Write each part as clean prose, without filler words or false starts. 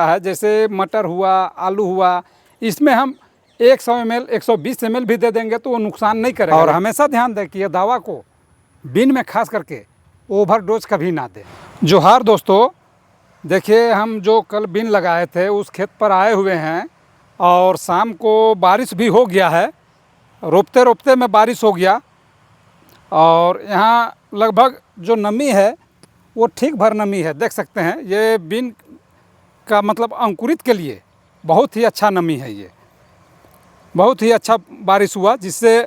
है, जैसे मटर हुआ, आलू हुआ, इसमें हम 100 ml 120 ml भी दे देंगे तो वो नुकसान नहीं करेगा। और हमेशा ध्यान दें कि ये दवा को बीन में खास करके ओवरडोज कभी ना दें। जोहार दोस्तों, देखिए हम जो कल बीन लगाए थे उस खेत पर आए हुए हैं और शाम को बारिश भी हो गया है, रोपते रोपते में बारिश हो गया और यहाँ लगभग जो नमी है वो ठीक भर नमी है। देख सकते हैं ये बीन का मतलब अंकुरित के लिए बहुत ही अच्छा नमी है। ये बहुत ही अच्छा बारिश हुआ जिससे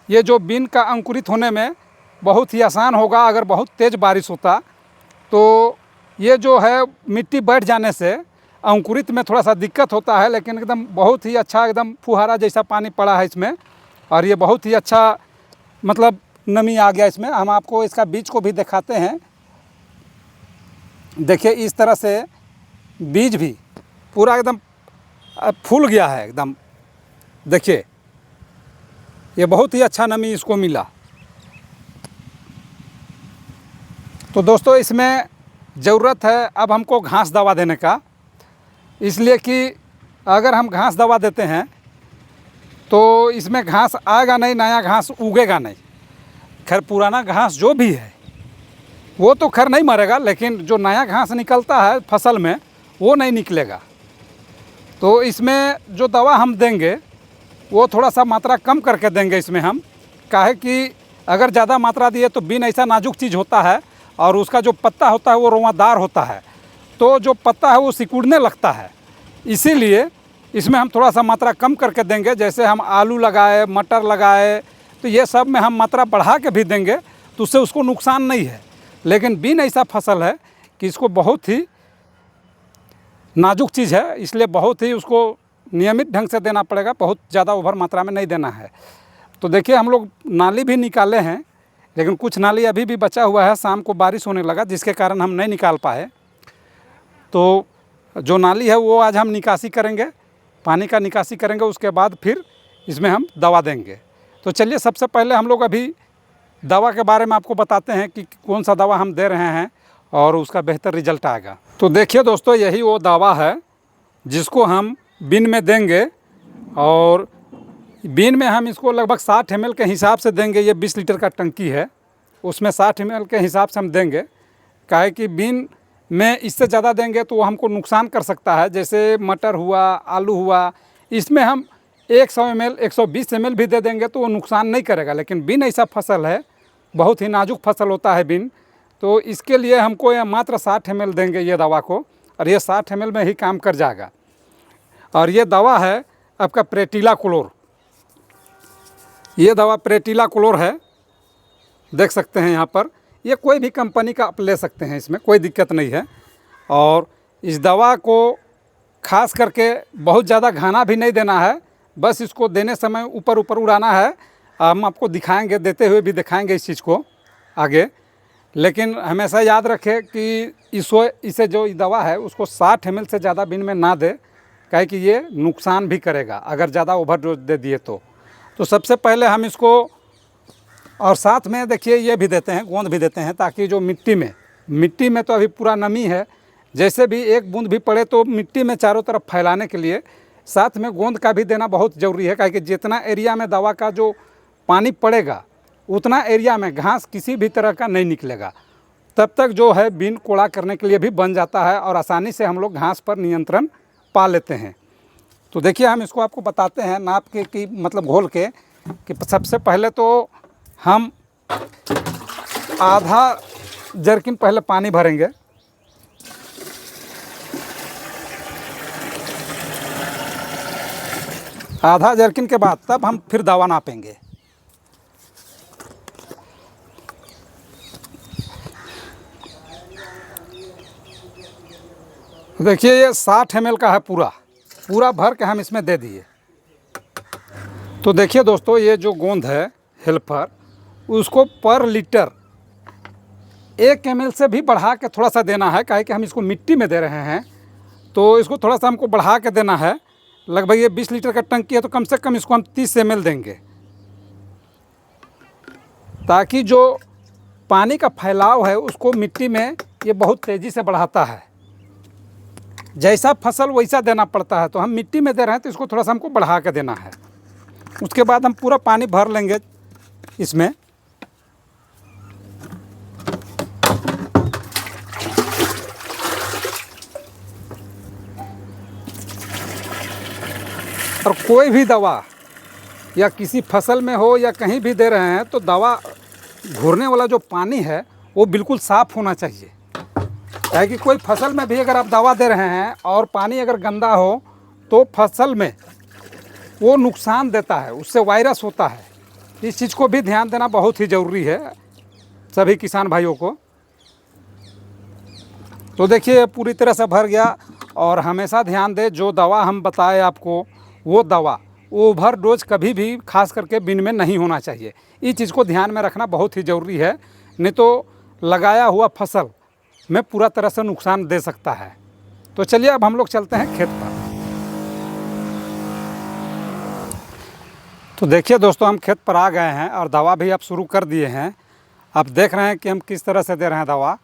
ये जो बीन का अंकुरित होने में बहुत ही आसान होगा। अगर बहुत तेज़ बारिश होता तो ये जो है मिट्टी बैठ जाने से अंकुरित में थोड़ा सा दिक्कत होता है, लेकिन एकदम बहुत ही अच्छा एकदम फुहारा जैसा पानी पड़ा है इसमें और ये बहुत ही अच्छा मतलब नमी आ गया इसमें। हम आपको इसका बीज को भी दिखाते हैं। देखिए इस तरह से बीज भी पूरा एकदम फूल गया है एकदम। देखिए ये बहुत ही अच्छा नमी इसको मिला। तो दोस्तों इसमें ज़रूरत है अब हमको घास दवा देने का, इसलिए कि अगर हम घास दवा देते हैं तो इसमें घास आएगा नहीं, नया घास उगेगा नहीं। खैर पुराना घास जो भी है वो तो खैर नहीं मरेगा, लेकिन जो नया घास निकलता है फसल में वो नहीं निकलेगा। तो इसमें जो दवा हम देंगे वो थोड़ा सा मात्रा कम करके देंगे इसमें हम। काहे कि अगर ज़्यादा मात्रा दिए तो बीन ऐसा नाजुक चीज़ होता है और उसका जो पत्ता होता है वो रोवादार होता है, तो जो पत्ता है वो सिकुड़ने लगता है। इसीलिए इसमें हम थोड़ा सा मात्रा कम करके देंगे। जैसे हम आलू लगाए, मटर लगाए, तो ये सब में हम मात्रा बढ़ा के भी देंगे तो उससे उसको नुकसान नहीं है। लेकिन बीन ऐसा फसल है कि इसको बहुत ही नाजुक चीज़ है, इसलिए बहुत ही उसको नियमित ढंग से देना पड़ेगा, बहुत ज़्यादा ओवर मात्रा में नहीं देना है। तो देखिए हम लोग नाली भी निकाले हैं, लेकिन कुछ नाली अभी भी बचा हुआ है। शाम को बारिश होने लगा जिसके कारण हम नहीं निकाल पाए। तो जो नाली है वो आज हम निकासी करेंगे, पानी का निकासी करेंगे, उसके बाद फिर इसमें हम दवा देंगे। तो चलिए सबसे पहले हम लोग अभी दवा के बारे में आपको बताते हैं कि कौन सा दवा हम दे रहे हैं और उसका बेहतर रिजल्ट आएगा। तो देखिए दोस्तों यही वो दवा है जिसको हम बीन में देंगे और बीन में हम इसको लगभग 60 ml के हिसाब से देंगे। ये 20 लीटर का टंकी है, उसमें 60 ml के हिसाब से हम देंगे। काहे कि बीन में इससे ज़्यादा देंगे तो वो हमको नुकसान कर सकता है। जैसे मटर हुआ, आलू हुआ, इसमें हम 100 ml 120 ml भी दे देंगे तो वो नुकसान नहीं करेगा। लेकिन बीन ऐसा फसल है, बहुत ही नाजुक फसल होता है बीन, तो इसके लिए हमको ये मात्र 60 ml देंगे ये दवा को, और ये 60 ml में ही काम कर जाएगा। और ये दवा है आपका प्रेटिला क्लोर। ये दवा प्रेटिला क्लोर है, देख सकते हैं यहाँ पर। ये कोई भी कंपनी का आप ले सकते हैं, इसमें कोई दिक्कत नहीं है। और इस दवा को खास करके बहुत ज़्यादा घाना भी नहीं देना है, बस इसको देने समय ऊपर ऊपर उड़ाना है। हम आपको दिखाएंगे, देते हुए भी दिखाएंगे इस चीज़ को आगे। लेकिन हमेशा याद रखें कि इसे जो दवा है उसको 60 ml से ज़्यादा बीन में ना दे, काहे कि ये नुकसान भी करेगा अगर ज़्यादा ओवरडोज दे दिए तो सबसे पहले हम इसको, और साथ में देखिए ये भी देते हैं, गोंद भी देते हैं, ताकि जो मिट्टी में तो अभी पूरा नमी है, जैसे भी एक बूंद भी पड़े तो मिट्टी में चारों तरफ फैलाने के लिए साथ में गोंद का भी देना बहुत ज़रूरी है। काहे कि जितना एरिया में दवा का जो पानी पड़ेगा उतना एरिया में घास किसी भी तरह का नहीं निकलेगा। तब तक जो है बीन कोड़ा करने के लिए भी बन जाता है और आसानी से हम लोग घास पर नियंत्रण पा लेते हैं। तो देखिए हम इसको आपको बताते हैं नाप के कि मतलब घोल के कि सबसे पहले तो हम आधा जर्किन पहले पानी भरेंगे। आधा जर्किन के बाद तब हम फिर दवा नापेंगे। देखिए ये 60 ml का है, पूरा भर के हम इसमें दे दिए। तो देखिए दोस्तों ये जो गोंद है हेल्पर, उसको पर लीटर 1 ml से भी बढ़ा के थोड़ा सा देना है। काहे कि हम इसको मिट्टी में दे रहे हैं तो इसको थोड़ा सा हमको बढ़ा के देना है। लगभग ये 20 लीटर का टंकी है तो कम से कम इसको हम 30 ml देंगे, ताकि जो पानी का फैलाव है उसको मिट्टी में ये बहुत तेज़ी से बढ़ाता है। जैसा फसल वैसा देना पड़ता है। तो हम मिट्टी में दे रहे हैं तो इसको थोड़ा सा हमको बढ़ा के देना है। उसके बाद हम पूरा पानी भर लेंगे इसमें। और कोई भी दवा या किसी फसल में हो या कहीं भी दे रहे हैं तो दवा घोरने वाला जो पानी है वो बिल्कुल साफ़ होना चाहिए। क्या कि कोई फसल में भी अगर आप दवा दे रहे हैं और पानी अगर गंदा हो तो फसल में वो नुकसान देता है, उससे वायरस होता है। इस चीज़ को भी ध्यान देना बहुत ही ज़रूरी है सभी किसान भाइयों को। तो देखिए पूरी तरह से भर गया। और हमेशा ध्यान दें, जो दवा हम बताए आपको वो दवा ओवरडोज कभी भी खास करके बिन में नहीं होना चाहिए। इस चीज़ को ध्यान में रखना बहुत ही ज़रूरी है, नहीं तो लगाया हुआ फसल में पूरा तरह से नुकसान दे सकता है। तो चलिए अब हम लोग चलते हैं खेत पर। तो देखिए दोस्तों, हम खेत पर आ गए हैं और दवा भी आप शुरू कर दिए हैं। आप देख रहे हैं कि हम किस तरह से दे रहे हैं दवा।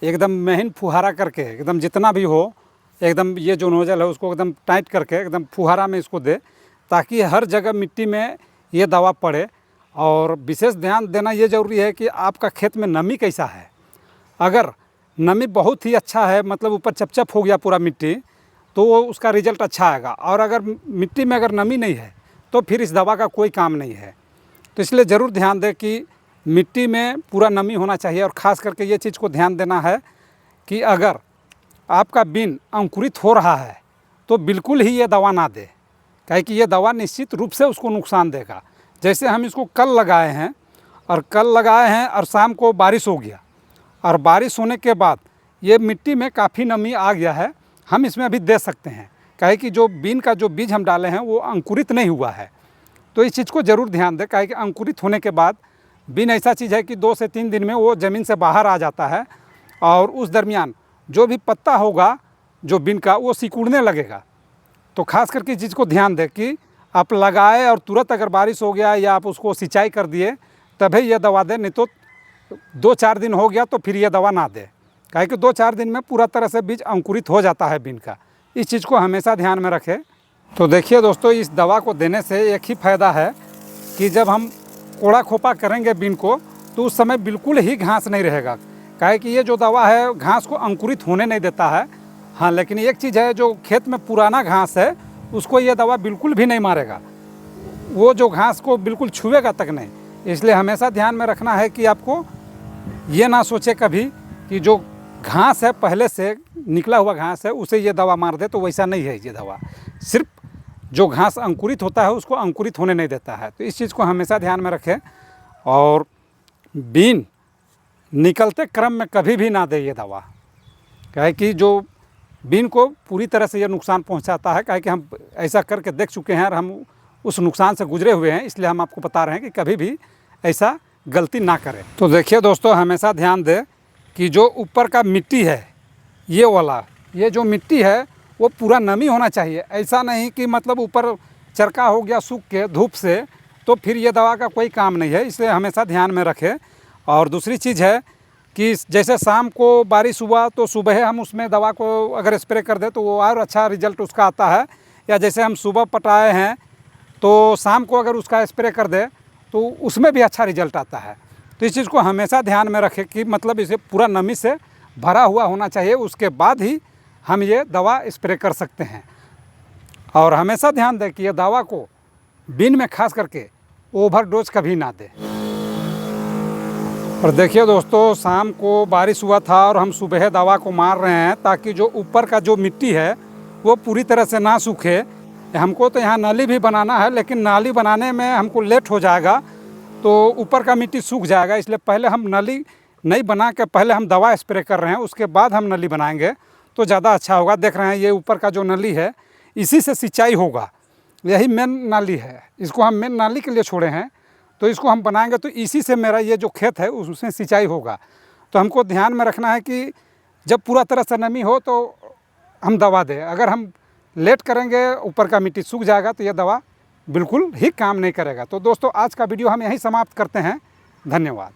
एकदम महीन फुहारा करके, एकदम जितना भी हो एकदम ये जो नोजल है उसको एकदम टाइट करके एकदम फुहारा में इसको दे, ताकि हर जगह मिट्टी में ये दवा पड़े। और विशेष ध्यान देना ये ज़रूरी है कि आपका खेत में नमी कैसा है। अगर नमी बहुत ही अच्छा है, मतलब ऊपर चपचप हो गया पूरा मिट्टी, तो वो उसका रिज़ल्ट अच्छा आएगा। और अगर मिट्टी में अगर नमी नहीं है तो फिर इस दवा का कोई काम नहीं है। तो इसलिए ज़रूर ध्यान दें कि मिट्टी में पूरा नमी होना चाहिए। और ख़ास करके ये चीज़ को ध्यान देना है कि अगर आपका बीन अंकुरित हो रहा है तो बिल्कुल ही ये दवा ना दे, काहे कि ये दवा निश्चित रूप से उसको नुकसान देगा। जैसे हम इसको कल लगाए हैं और शाम को बारिश हो गया, और बारिश होने के बाद ये मिट्टी में काफ़ी नमी आ गया है, हम इसमें अभी दे सकते हैं। काहे कि जो बीन का जो बीज हम डाले हैं वो अंकुरित नहीं हुआ है। तो इस चीज़ को ज़रूर ध्यान दें, काहे कि अंकुरित होने के बाद बीन ऐसा चीज़ है कि 2 से 3 दिन में वो ज़मीन से बाहर आ जाता है। और उस दरमियान जो भी पत्ता होगा जो बीन का वो सिकुड़ने लगेगा। तो खास करके इस चीज़ को ध्यान दें कि आप लगाए और तुरंत अगर बारिश हो गया या आप उसको सिंचाई कर दिए तभी ये दवा दें, नहीं तो 2-4 दिन हो गया तो फिर ये दवा ना दें। काहे कि 2-4 दिन में पूरा तरह से बीज अंकुरित हो जाता है बीन का। इस चीज़ को हमेशा ध्यान में रखें। तो देखिए दोस्तों, इस दवा को देने से एक ही फ़ायदा है कि जब हम कोड़ा खोपा करेंगे बीन को तो उस समय बिल्कुल ही घास नहीं रहेगा। काहे कि ये जो दवा है घास को अंकुरित होने नहीं देता है। हाँ, लेकिन एक चीज़ है, जो खेत में पुराना घास है उसको ये दवा बिल्कुल भी नहीं मारेगा। वो जो घास को बिल्कुल छुएगा तक नहीं। इसलिए हमेशा ध्यान में रखना है कि आपको ये ना सोचे कभी कि जो घास है पहले से निकला हुआ घास है उसे ये दवा मार दे, तो वैसा नहीं है। ये दवा सिर्फ जो घास अंकुरित होता है उसको अंकुरित होने नहीं देता है। तो इस चीज़ को हमेशा ध्यान में रखें। और बीन निकलते क्रम में कभी भी ना दे ये दवा, काहे कि जो बीन को पूरी तरह से ये नुकसान पहुंचाता है। काहे कि हम ऐसा करके देख चुके हैं और हम उस नुकसान से गुजरे हुए हैं, इसलिए हम आपको बता रहे हैं कि कभी भी ऐसा गलती ना करें। तो देखिए दोस्तों, हमेशा ध्यान दें कि जो ऊपर का मिट्टी है ये वाला, ये जो मिट्टी है वो पूरा नमी होना चाहिए। ऐसा नहीं कि मतलब ऊपर चरका हो गया सूख के धूप से, तो फिर ये दवा का कोई काम नहीं है। इसलिए हमेशा ध्यान में रखें। और दूसरी चीज़ है कि जैसे शाम को बारिश हुआ तो सुबह हम उसमें दवा को अगर स्प्रे कर दें तो वो और अच्छा रिजल्ट उसका आता है। या जैसे हम सुबह पटाए हैं तो शाम को अगर उसका स्प्रे कर दें तो उसमें भी अच्छा रिजल्ट आता है। तो इस चीज़ को हमेशा ध्यान में रखें कि मतलब इसे पूरा नमी से भरा हुआ होना चाहिए, उसके बाद ही हम ये दवा स्प्रे कर सकते हैं। और हमेशा ध्यान दें कि ये दवा को बीन में खास करके ओवरडोज कभी ना दें। और देखिए दोस्तों, शाम को बारिश हुआ था और हम सुबह दवा को मार रहे हैं ताकि जो ऊपर का जो मिट्टी है वो पूरी तरह से ना सूखे। हमको तो यहाँ नाली भी बनाना है, लेकिन नाली बनाने में हमको लेट हो जाएगा तो ऊपर का मिट्टी सूख जाएगा। इसलिए पहले हम नाली नहीं बना के पहले हम दवा स्प्रे कर रहे हैं, उसके बाद हम नाली बनाएंगे तो ज़्यादा अच्छा होगा। देख रहे हैं ये ऊपर का जो नाली है इसी से सिंचाई होगा, यही मेन नाली है। इसको हम मेन नाली के लिए छोड़े हैं, तो इसको हम बनाएंगे तो इसी से मेरा ये जो खेत है उसमें सिंचाई होगा। तो हमको ध्यान में रखना है कि जब पूरा तरह से नमी हो तो हम दवा दें। अगर हम लेट करेंगे ऊपर का मिट्टी सूख जाएगा तो ये दवा बिल्कुल ही काम नहीं करेगा। तो दोस्तों, आज का वीडियो हम यहीं समाप्त करते हैं। धन्यवाद।